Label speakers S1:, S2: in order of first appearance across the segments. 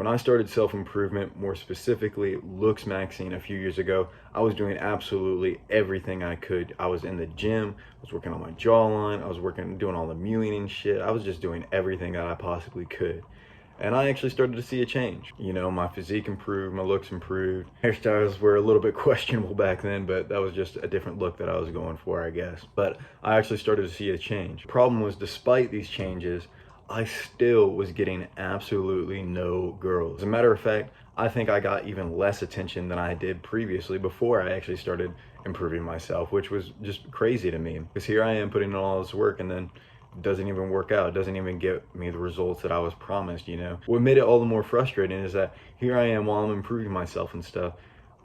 S1: When I started self-improvement, more specifically Looksmaxxing a few years ago, I was doing absolutely everything I could. I was in the gym, I was working on my jawline, I was doing all the mewing and shit. I was just doing everything that I possibly could. And I actually started to see a change. You know, my physique improved, my looks improved. Hairstyles were a little bit questionable back then, but that was just a different look that I was going for, I guess. But I actually started to see a change. Problem was, despite these changes, I still was getting absolutely no girls. As a matter of fact, I think I got even less attention than I did previously before I actually started improving myself, which was just crazy to me. Because here I am putting in all this work and then it doesn't even work out. It doesn't even get me the results that I was promised, you know? What made it all the more frustrating is that here I am while I'm improving myself and stuff.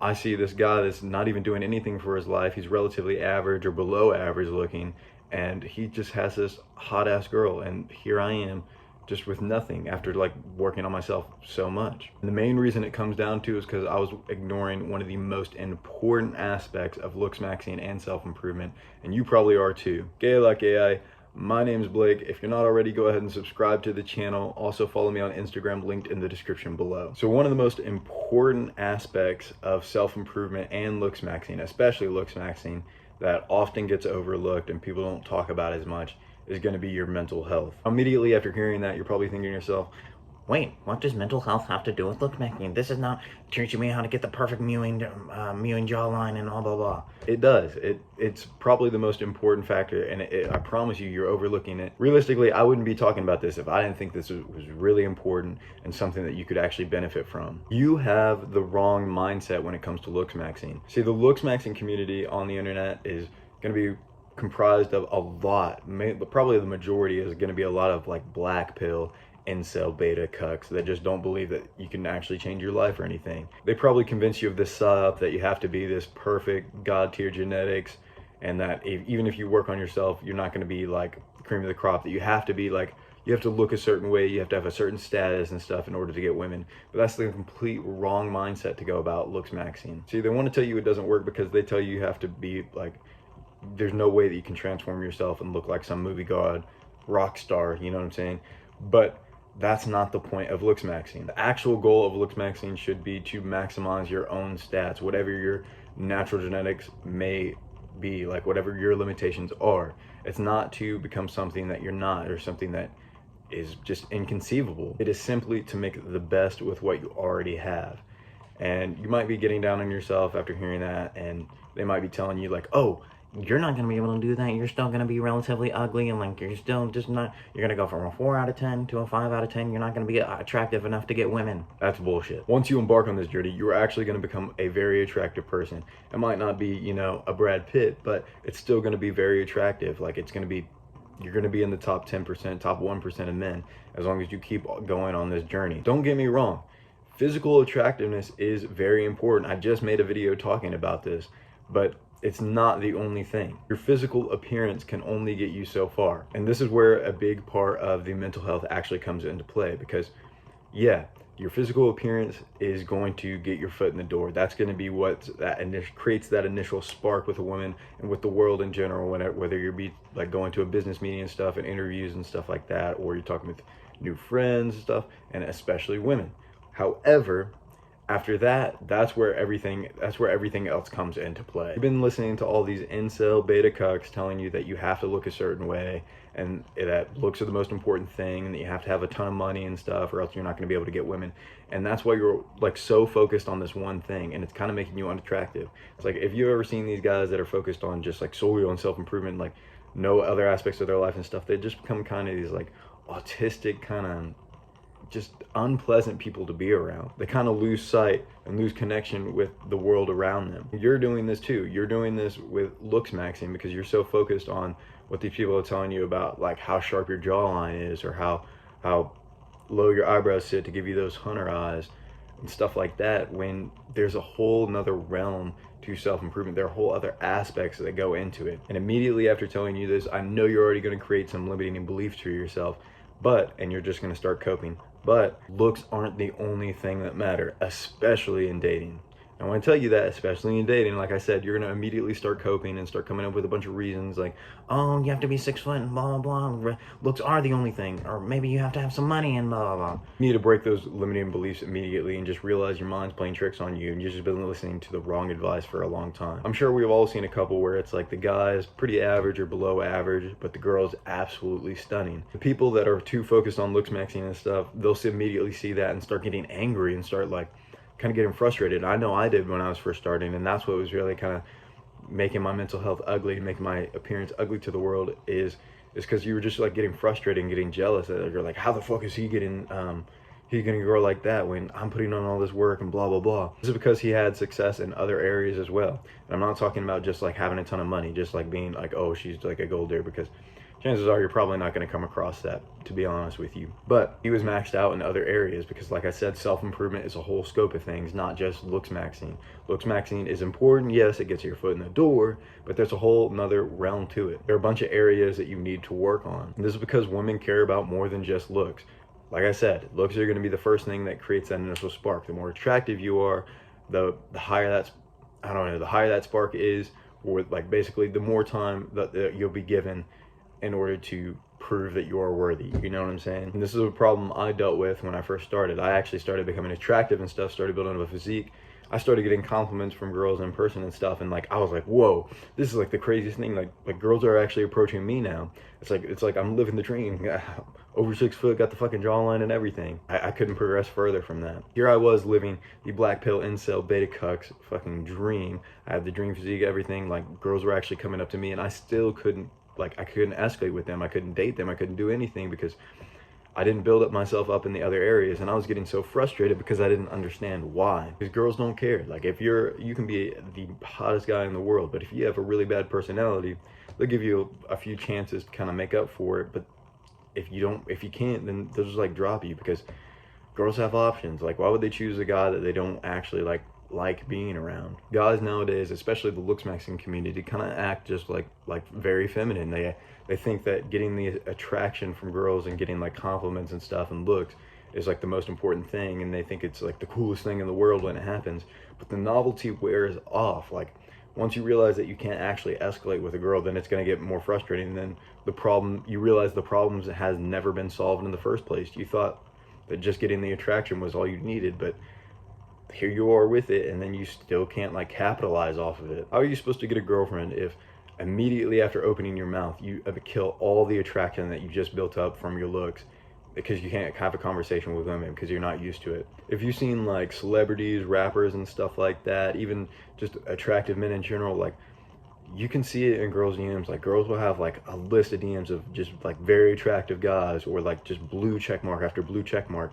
S1: I see this guy that's not even doing anything for his life. He's relatively average or below average looking, and he just has this hot ass girl, and here I am just with nothing after like working on myself so much. And the main reason it comes down to is because I was ignoring one of the most important aspects of Looksmaxxing and self-improvement, and you probably are too. Gay like AI. My name is Blake. If you're not already, go ahead and subscribe to the channel. Also follow me on Instagram, linked in the description below. So one of the most important aspects of self-improvement and Looksmaxxing, especially Looksmaxxing, that often gets overlooked and people don't talk about as much, is going to be your mental health. Immediately after hearing that, you're probably thinking to yourself,
S2: Wait, what does mental health have to do with lookmaking? This is not teaching me how to get the perfect mewing jawline and blah blah.
S1: it does. It's probably the most important factor, and I promise you, you're overlooking it. Realistically, I wouldn't be talking about this if I didn't think this was really important and something that you could actually benefit from. You have the wrong mindset when it comes to Looksmaxxing. See, the Looksmaxxing community on the internet is going to be comprised of a lot, probably the majority is going to be a lot of like black pill incel beta cucks that just don't believe that you can actually change your life or anything. They probably convince you of this setup that you have to be this perfect god tier genetics, and that even if you work on yourself, you're not going to be like cream of the crop, that you have to be like, you have to look a certain way, you have to have a certain status and stuff in order to get women. But that's the complete wrong mindset to go about Looksmaxxing. See, they want to tell you it doesn't work because they tell you have to be like, there's no way that you can transform yourself and look like some movie god rock star, you know what I'm saying? But that's not the point of Looksmaxxing. The actual goal of Looksmaxxing should be to maximize your own stats, whatever your natural genetics may be, like whatever your limitations are. It's not to become something that you're not, or something that is just inconceivable. It is simply to make the best with what you already have. And you might be getting down on yourself after hearing that, and they might be telling you like, oh, you're not going to be able to do that. You're still going to be relatively ugly, and like you're still just not, you're going to go from a 4 out of 10 to a 5 out of 10. You're not going to be attractive enough to get women. That's bullshit. Once you embark on this journey, you're actually going to become a very attractive person. It might not be, you know, a Brad Pitt, but it's still going to be very attractive. Like it's going to be, you're going to be in the top 10%, top 1% of men, as long as you keep going on this journey. Don't get me wrong. Physical attractiveness is very important. I just made a video talking about this, but it's not the only thing. Your physical appearance can only get you so far. And this is where a big part of the mental health actually comes into play, because yeah, your physical appearance is going to get your foot in the door. That's going to be what creates that initial spark with a woman and with the world in general, whether you're like going to a business meeting and stuff and interviews and stuff like that, or you're talking with new friends and stuff, and especially women. However, after that, that's where everything else comes into play. You've been listening to all these incel beta cucks telling you that you have to look a certain way, and that looks are the most important thing, and that you have to have a ton of money and stuff, or else you're not going to be able to get women. And that's why you're like so focused on this one thing, and it's kind of making you unattractive. It's like, if you've ever seen these guys that are focused on just like solely on self-improvement, like no other aspects of their life and stuff, they just become kind of these like autistic, kind of just unpleasant people to be around. They kind of lose sight and lose connection with the world around them. You're doing this too. You're doing this with Looksmaxxing because you're so focused on what these people are telling you about, like how sharp your jawline is, or how low your eyebrows sit to give you those hunter eyes and stuff like that, when there's a whole nother realm to self-improvement. There are whole other aspects that go into it. And immediately after telling you this, I know you're already going to create some limiting beliefs for yourself, and you're just going to start coping. But looks aren't the only thing that matter, especially in dating. I want to tell you that, especially in dating, like I said, you're going to immediately start coping and start coming up with a bunch of reasons like,
S2: oh, you have to be 6 foot and blah, blah, blah. Looks are the only thing. Or maybe you have to have some money and blah, blah, blah.
S1: you need to break those limiting beliefs immediately and just realize your mind's playing tricks on you and you've just been listening to the wrong advice for a long time. I'm sure we've all seen a couple where it's like the guy is pretty average or below average, but the girl is absolutely stunning. The people that are too focused on looksmaxxing and stuff, they'll immediately see that and start getting angry and start like kind of getting frustrated. I know I did when I was first starting, and that's what was really kind of making my mental health ugly, making my appearance ugly to the world, is because you were just like getting frustrated and getting jealous. You're like, how the fuck is he getting he's gonna grow like that when I'm putting on all this work and blah blah blah. This is because he had success in other areas as well. And I'm not talking about just like having a ton of money, just like being like, oh, she's like a gold digger, because chances are you're probably not going to come across that, to be honest with you. But he was maxed out in other areas because, like I said, self-improvement is a whole scope of things, not just looksmaxxing. Looksmaxxing is important. Yes, it gets your foot in the door, but there's a whole nother realm to it. There are a bunch of areas that you need to work on. And this is because women care about more than just looks. Like I said, looks are going to be the first thing that creates that initial spark. The more attractive you are, the higher that's, I don't know, the higher that spark is, or like basically the more time that you'll be given in order to prove that you are worthy. You know what I'm saying? And this is a problem I dealt with when I first started. I actually started becoming attractive and stuff, started building up a physique. I started getting compliments from girls in person and stuff, and like I was like, whoa, this is like the craziest thing. Like girls are actually approaching me now. It's like I'm living the dream. Over 6 foot, got the fucking jawline and everything. I couldn't progress further from that. Here I was living the black pill incel beta cucks fucking dream. I had the dream physique, everything. Like girls were actually coming up to me, and I still couldn't, like, I couldn't escalate with them. I couldn't date them. I couldn't do anything because I didn't build up myself up in the other areas, and I was getting so frustrated because I didn't understand why. Because girls don't care. Like, if you can be the hottest guy in the world, but if you have a really bad personality, they'll give you a few chances to kind of make up for it. But if you can't, then they'll just like drop you, because girls have options. Like, why would they choose a guy that they don't actually like being around? Guys nowadays, especially the looksmaxxing community, kind of act just like very feminine. They think that getting the attraction from girls and getting like compliments and stuff and looks is like the most important thing, and they think it's like the coolest thing in the world when it happens. But the novelty wears off. Like, once you realize that you can't actually escalate with a girl, then it's going to get more frustrating. And then you realize the problems has never been solved in the first place. You thought that just getting the attraction was all you needed, but here you are with it, and then you still can't like capitalize off of it. How are you supposed to get a girlfriend if immediately after opening your mouth you kill all the attraction that you just built up from your looks, because you can't have a conversation with women because you're not used to it? If you've seen like celebrities, rappers and stuff like that, even just attractive men in general, like you can see it in girls' DMs. Like, girls will have like a list of DMs of just like very attractive guys, or like just blue check mark after blue check mark,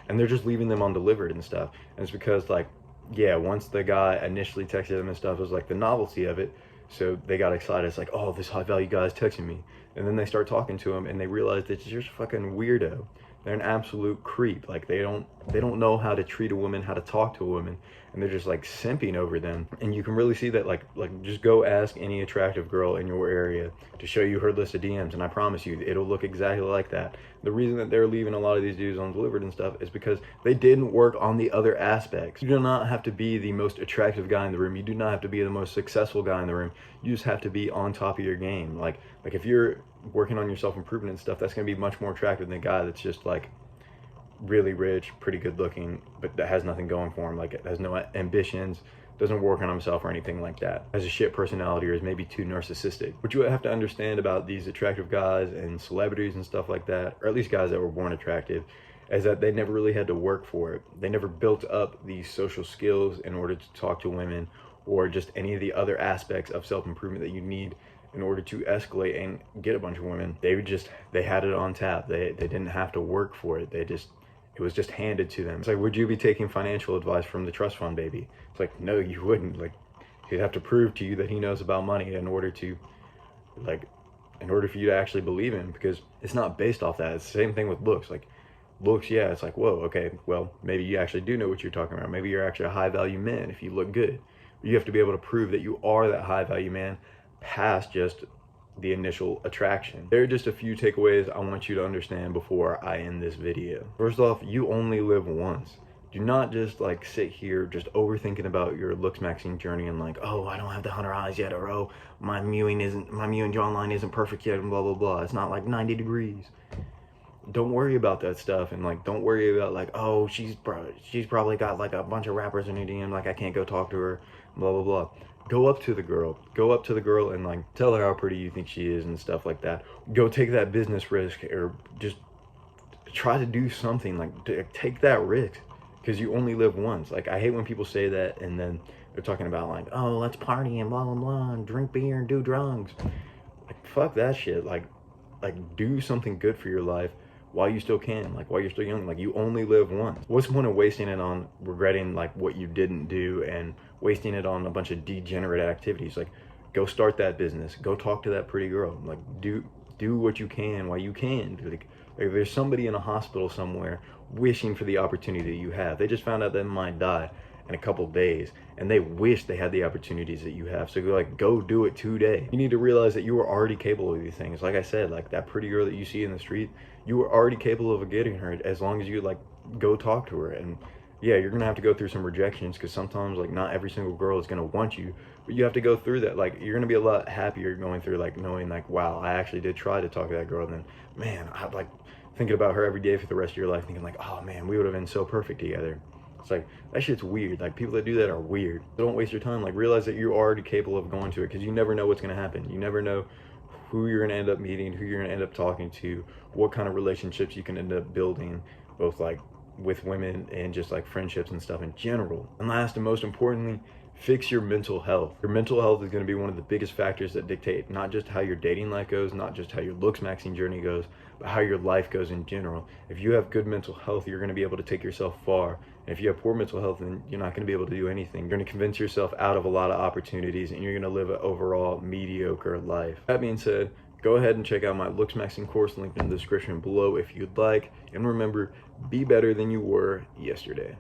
S1: and they're just leaving them undelivered and stuff. And it's because, like, yeah, once the guy initially texted them and stuff, it was like the novelty of it, so they got excited. It's like, oh, this high value guy's texting me. And then they start talking to him, and they realize that you're just a fucking weirdo. They're an absolute creep. Like, they don't know how to treat a woman, how to talk to a woman, and they're just like simping over them. And you can really see that. Like just go ask any attractive girl in your area to show you her list of DMs, and I promise you it'll look exactly like that. The reason that they're leaving a lot of these dudes undelivered and stuff is because they didn't work on the other aspects. You do not have to be the most attractive guy in the room. You do not have to be the most successful guy in the room. You just have to be on top of your game. Like if you're working on your self-improvement and stuff, that's going to be much more attractive than a guy that's just like really rich, pretty good looking, but that has nothing going for him. Like, it has no ambitions, doesn't work on himself or anything like that, has a shit personality, or is maybe too narcissistic. What you have to understand about these attractive guys and celebrities and stuff like that, or at least guys that were born attractive, is that they never really had to work for it. They never built up these social skills in order to talk to women, or just any of the other aspects of self-improvement that you need in order to escalate and get a bunch of women. They had it on tap. They didn't have to work for it. It was just handed to them. It's like, would you be taking financial advice from the trust fund baby? It's like, no, you wouldn't. Like, he'd have to prove to you that he knows about money in order for you to actually believe him, because it's not based off that. It's the same thing with looks. Like, looks, yeah, it's like, whoa, okay, well, maybe you actually do know what you're talking about. Maybe you're actually a high value man if you look good. You have to be able to prove that you are that high value man past just the initial attraction. There are just a few takeaways I want you to understand before I end this video. First off, you only live once. Do not just like sit here just overthinking about your Looksmaxxing journey and like, oh, I don't have the 100 eyes yet, or oh, my mewing jawline isn't perfect yet, and blah blah blah. It's not like 90 degrees. Don't worry about that stuff, and like don't worry about like, oh, she's probably got like a bunch of rappers in her DM, like I can't go talk to her, blah blah blah. Go up to the girl and like tell her how pretty you think she is and stuff like that. Go take that business risk, or just try to do something, like to take that risk, because you only live once. Like, I hate when people say that and then they're talking about like, oh, let's party and blah blah blah and drink beer and do drugs. Like, fuck that shit. Like do something good for your life while you still can, like while you're still young. Like, you only live once. What's the point of wasting it on regretting like what you didn't do and wasting it on a bunch of degenerate activities? Like, go start that business, go talk to that pretty girl, like do what you can while you can. Like there's somebody in a hospital somewhere wishing for the opportunity that you have. They just found out they might die in a couple days, and they wish they had the opportunities that you have. So like, go do it today. You need to realize that you are already capable of these things. Like I said, like that pretty girl that you see in the street, you are already capable of getting her, as long as you like go talk to her. And yeah, you're gonna have to go through some rejections, because sometimes like not every single girl is gonna want you, but you have to go through that. Like, you're gonna be a lot happier going through like knowing like, wow, I actually did try to talk to that girl, than, man, I like thinking about her every day for the rest of your life, thinking like, oh man, we would have been so perfect together. It's like, that shit's weird. Like, people that do that are weird. Don't waste your time. Like, realize that you're already capable of going to it, because you never know what's gonna happen. You never know who you're gonna end up meeting, who you're gonna end up talking to, what kind of relationships you can end up building, both like with women and just like friendships and stuff in general. And last and most importantly, fix your mental health. Your mental health is going to be one of the biggest factors that dictate not just how your dating life goes, not just how your Looksmaxxing journey goes, but how your life goes in general. If you have good mental health, you're going to be able to take yourself far. And if you have poor mental health, then you're not going to be able to do anything. You're going to convince yourself out of a lot of opportunities, and you're going to live an overall mediocre life. That being said, go ahead and check out my Looksmaxxing course, linked in the description below if you'd like. And remember, be better than you were yesterday.